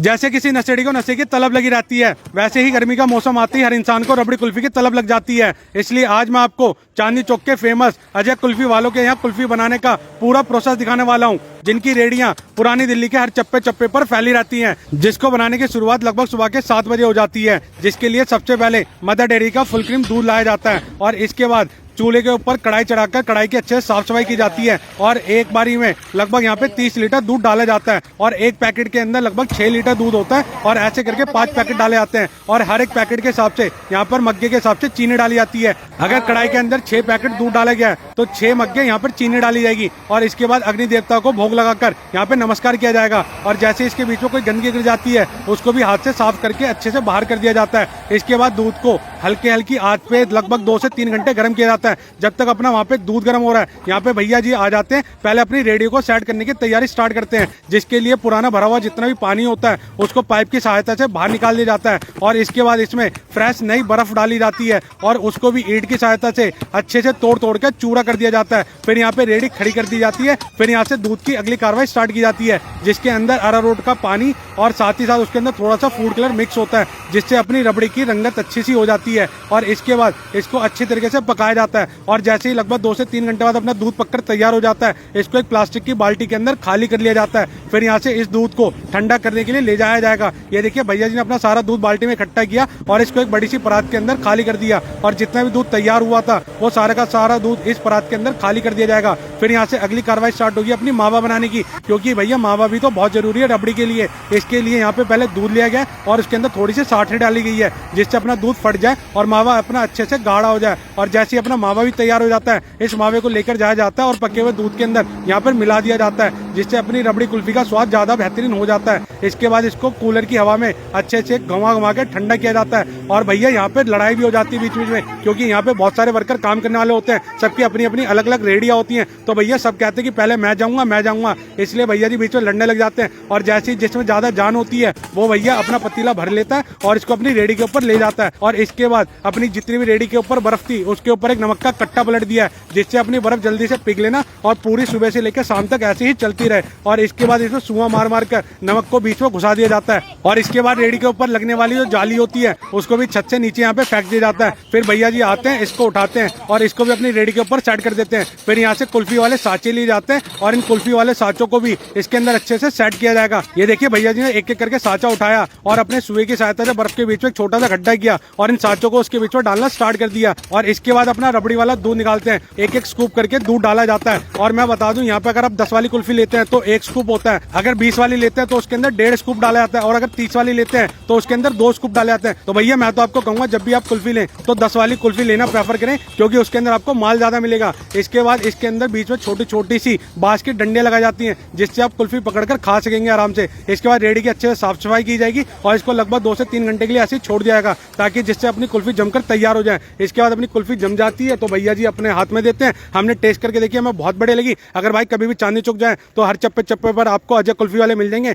जैसे किसी नशेड़ी को नशे की तलब लगी रहती है, वैसे ही गर्मी का मौसम आते ही हर इंसान को रबड़ी कुल्फी की तलब लग जाती है। इसलिए आज मैं आपको चांदनी चौक के फेमस अजय कुल्फी वालों के यहाँ कुल्फी बनाने का पूरा प्रोसेस दिखाने वाला हूँ, जिनकी रेडियां पुरानी दिल्ली के हर चप्पे चप्पे पर फैली रहती हैं, जिसको बनाने की शुरुआत लगभग सुबह के 7 बजे हो जाती है। जिसके लिए सबसे पहले मदर डेयरी का फुल क्रीम दूध लाया जाता है और इसके बाद चूल्हे के ऊपर कढ़ाई चढ़ाकर कढ़ाई की अच्छे से साफ सफाई की जाती है और एक बारी में लगभग यहाँ पे 30 लीटर दूध डाला जाता है और एक पैकेट के अंदर लगभग 6 लीटर दूध होता है और ऐसे करके 5 पैकेट डाले जाते हैं और हर एक पैकेट के हिसाब से यहाँ पर मग्गे के हिसाब से चीनी डाली जाती है। अगर कढ़ाई के अंदर 6 पैकेट दूध डाला गया है तो 6 मग्गे यहाँ पर चीनी डाली जाएगी और इसके बाद अग्नि देवता को भोग लगाकर यहाँ पे नमस्कार किया जाएगा और जैसे इसके बीच में कोई गंदगी गिर जाती है उसको भी हाथ से साफ करके अच्छे से बाहर कर दिया जाता है। इसके बाद दूध को हल्की आंच पे लगभग 2 से 3 घंटे गर्म किया जाता है। जब तक अपना वहाँ पे दूध गर्म हो रहा है, यहाँ पे भैया जी आ जाते हैं, पहले अपनी रेडियो को सेट करने की तैयारी स्टार्ट करते हैं, जिसके लिए पुराना भरा हुआ जितना भी पानी होता है उसको पाइप की सहायता से बाहर निकाल दिया जाता है और इसके बाद इसमें फ्रेश नई बर्फ डाली जाती है और उसको भी ईंट की सहायता से अच्छे से तोड़ कर चूरा कर दिया जाता है। फिर यहाँ पे रेडी खड़ी कर दी जाती है। फिर यहाँ से दूध की अगली कार्रवाई स्टार्ट की जाती है, जिसके अंदर अरारोट का पानी और साथ ही साथ उसके अंदर थोड़ा सा फूड कलर मिक्स होता है, जिससे अपनी रबड़ी की रंगत अच्छी सी हो जाती है और इसके बाद इसको अच्छी तरीके से पकाया जाता है और जैसे ही लगभग 2 से 3 घंटे बाद अपना दूध पककर तैयार हो जाता है, इसको एक प्लास्टिक की बाल्टी के अंदर खाली कर लिया जाता है। फिर यहाँ से इस दूध को ठंडा करने के लिए ले जाया जाएगा। ये देखिए भैया जी ने अपना सारा दूध बाल्टी में इकट्ठा किया और इसको एक बड़ी सी परात के अंदर खाली कर दिया और जितना भी दूध तैयार हुआ था वो सारा का सारा दूध इस परात के अंदर खाली कर दिया जाएगा। फिर यहाँ से अगली कार्रवाई स्टार्ट होगी अपनी मावा बनाने की, क्योंकि भैया मावा भी तो बहुत जरूरी है रबड़ी के लिए। इसके लिए यहाँ पे पहले दूध लिया गया और उसके अंदर थोड़ी सी साठे डाली गई है, जिससे अपना दूध फट जाए और मावा अपना अच्छे से गाढ़ा हो जाए और जैसे ही अपना मावा भी तैयार हो जाता है, इस मावे को लेकर जाया जाता है और पके हुए दूध के अंदर यहाँ पर मिला दिया जाता है, जिससे अपनी रबड़ी कुल्फी का स्वाद ज्यादा बेहतरीन हो जाता है। इसके बाद इसको कूलर की हवा में अच्छे से घुमा के ठंडा किया जाता है और भैया यहाँ पे लड़ाई भी हो जाती है बीच में, क्योंकि यहाँ पे बहुत सारे वर्कर काम करने वाले होते हैं, सबकी अपनी अपनी अलग अलग रेडियां होती हैं। तो भैया सब कहते हैं कि पहले मैं जाऊंगा, इसलिए भैया जी बीच में लड़ने लग जाते हैं और जैसे ही जिसमें ज्यादा जान होती है वो भैया अपना पतीला भर लेता है और इसको अपनी रेडी के ऊपर ले जाता है और इसके बाद अपनी जितनी भी रेडी के ऊपर बर्फ थी उसके ऊपर एक नमक का कट्टा पलट दिया है, जिससे अपनी बर्फ जल्दी से पिघले ना और पूरी सुबह से लेकर शाम तक ऐसे ही चलती रहे और इसके बाद इसमें सुआ मार कर नमक को बीच में घुसा दिया जाता है और इसके बाद रेडी के ऊपर लगने वाली जो जाली होती है उसको भी छत से नीचे यहाँ पे फेंक दिया जाता है। फिर भैया जी आते हैं, इसको उठाते हैं और इसको भी अपनी रेडी के ऊपर सेट कर देते हैं। फिर यहाँ से कुल्फी वाले साँचे लिए जाते हैं और इन कुल्फी वाले साँचों को भी इसके अंदर अच्छे से सेट किया जाएगा। ये देखिए भैया जी ने एक एक करके साँचा उठाया और अपने सुए की सहायता से बर्फ के बीच में छोटा सा गड्ढा किया और इन साँचों को उसके बीच में डालना स्टार्ट कर दिया और इसके बाद अपना रबड़ी वाला दूध निकालते हैं। एक स्कूप करके दूध डाला जाता है और मैं बता दूं यहाँ पे अगर आप 10 वाली कुल्फी लेते हैं तो 1 स्कूप होता है, अगर 20 वाली लेते हैं तो उसके अंदर 1.5 स्कूप डाला जाता है और अगर 30 वाली लेते हैं तो उसके अंदर 2 स्कूप डाले जाते हैं। तो भैया मैं तो आपको कहूंगा जब भी आप कुल्फी लें तो 10 वाली कुल्फी लेना प्रेफर करें, क्योंकि उसके अंदर आपको माल ज्यादा मिलेगा। इसके बाद इसके अंदर बीच में छोटी छोटी सी बांस की डंडियां लगाई जाती हैं, जिससे आप कुल्फी पकड़कर खा सकेंगे आराम से। इसके बाद रेडी की अच्छे से साफ सफाई की जाएगी और इसको लगभग 2 से 3 घंटे के लिए ऐसे ही छोड़ दिया जाएगा, ताकि जिससे अपनी कुल्फी जमकर तैयार हो जाए। इसके बाद अपनी कुल्फी जम जाती है तो भैया जी अपने हाथ में देते हैं। हमने टेस्ट करके देखी, हमें बहुत बढ़िया लगी। अगर भाई कभी भी चांदनी चौक जाए तो हर चप्पे चप्पे पर आपको अजय कुल्फी वाले मिल जाएंगे।